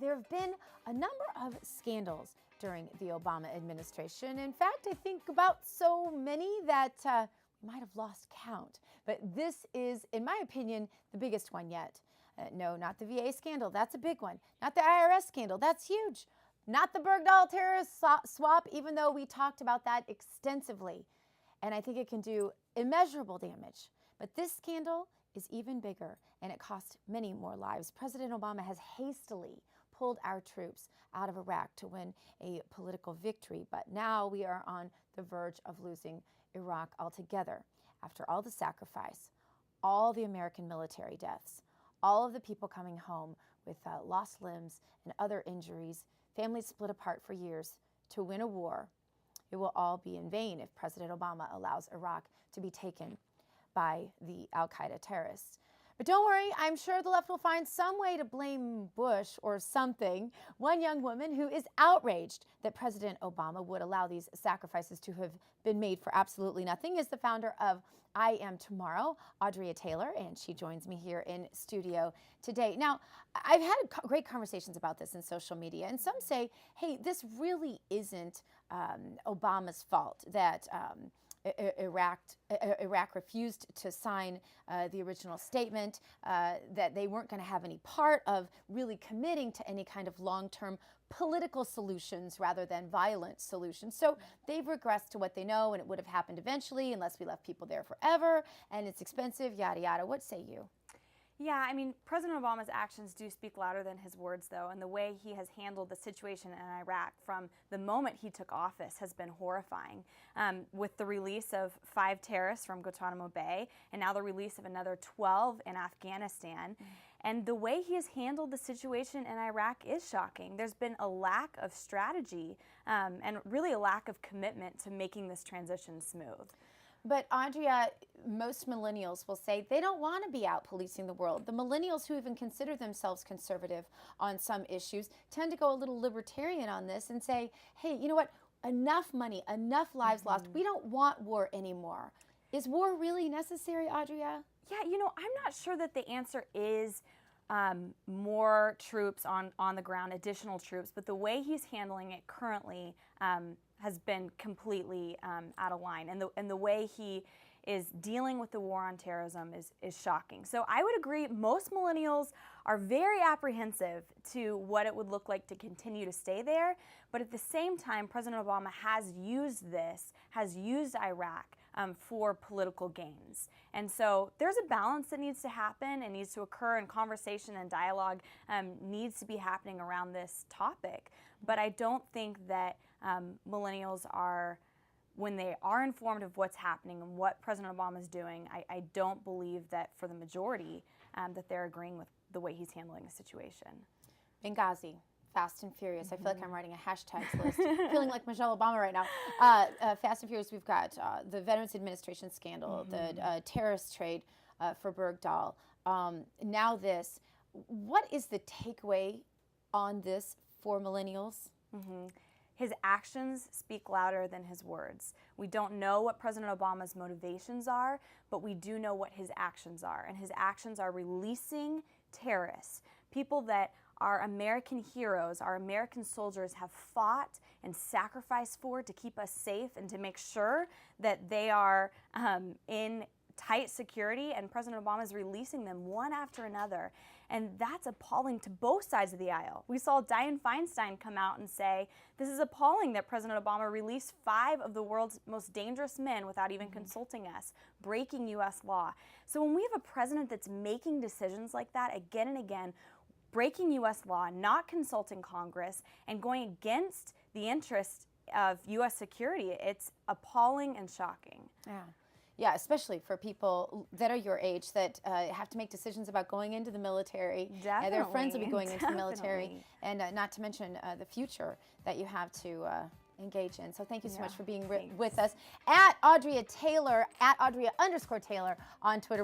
there have been a number of scandals during the Obama administration. In fact, I think about so many that we might have lost count. But this is, in my opinion, the biggest one yet. No, not the VA scandal. That's a big one. Not the IRS scandal. That's huge. Not the Bergdahl terrorist swap, even though we talked about that extensively. And I think it can do immeasurable damage. But this scandal is even bigger, and it cost many more lives. President Obama has hastily pulled our troops out of Iraq to win a political victory, but now we are on the verge of losing Iraq altogether. After all the sacrifice, all the American military deaths, all of the people coming home with lost limbs and other injuries, families split apart for years to win a war, it will all be in vain if President Obama allows Iraq to be taken by the al-Qaeda terrorists. But don't worry, I'm sure the left will find some way to blame Bush or something. One young woman who is outraged that President Obama would allow these sacrifices to have been made for absolutely nothing is the founder of I Am Tomorrow, Audrea Taylor, and she joins me here in studio today. Now, I've had great conversations about this in social media, and some say, hey, this really isn't Obama's fault that Iraq refused to sign the original statement, that they weren't going to have any part of really committing to any kind of long-term political solutions rather than violent solutions. So they've regressed to what they know, and it would have happened eventually unless we left people there forever, and it's expensive, yada, yada. What say you? Yeah, I mean, President Obama's actions do speak louder than his words, though, and the way he has handled the situation in Iraq from the moment he took office has been horrifying. With the release of 5 terrorists from Guantanamo Bay, and now the release of another 12 in Afghanistan, and the way he has handled the situation in Iraq is shocking. There's been a lack of strategy and really a lack of commitment to making this transition smooth. But Audrea, most millennials will say they don't want to be out policing the world. The millennials who even consider themselves conservative on some issues tend to go a little libertarian on this and say, hey, you know what? Enough money, enough lives lost. We don't want war anymore. Is war really necessary, Audrea? Yeah, you know, I'm not sure that the answer is more troops on the ground, additional troops, but the way he's handling it currently has been completely out of line, and the way he is dealing with the war on terrorism is shocking. So I would agree, most millennials are very apprehensive to what it would look like to continue to stay there, but at the same time, President Obama has used Iraq for political gains. And so there's a balance that needs to happen and needs to occur, and conversation and dialogue needs to be happening around this topic. But I don't think that millennials are, when they are informed of what's happening and what President Obama is doing, I don't believe that for the majority that they're agreeing with the way he's handling the situation. Benghazi, Fast and Furious. I feel like I'm writing a hashtags list. Feeling like Michelle Obama right now. Fast and Furious, we've got the Veterans Administration scandal, the terrorist trade for Bergdahl. Now this. What is the takeaway on this for millennials? His actions speak louder than his words. We don't know what President Obama's motivations are, but we do know what his actions are. And his actions are releasing terrorists, people that our American heroes, our American soldiers have fought and sacrificed for to keep us safe and to make sure that they are in tight security, and President Obama is releasing them one after another. And that's appalling to both sides of the aisle. We saw Dianne Feinstein come out and say, this is appalling that President Obama released 5 of the world's most dangerous men without even consulting us, breaking U.S. law. So when we have a president that's making decisions like that again and again, breaking U.S. law, not consulting Congress, and going against the interests of U.S. security, it's appalling and shocking. Yeah, especially for people that are your age that have to make decisions about going into the military. Definitely. Their friends will be going into the military, and not to mention the future that you have to engage in. So thank you so much for being with us. At Audrea Taylor, at Audrea_Taylor on Twitter.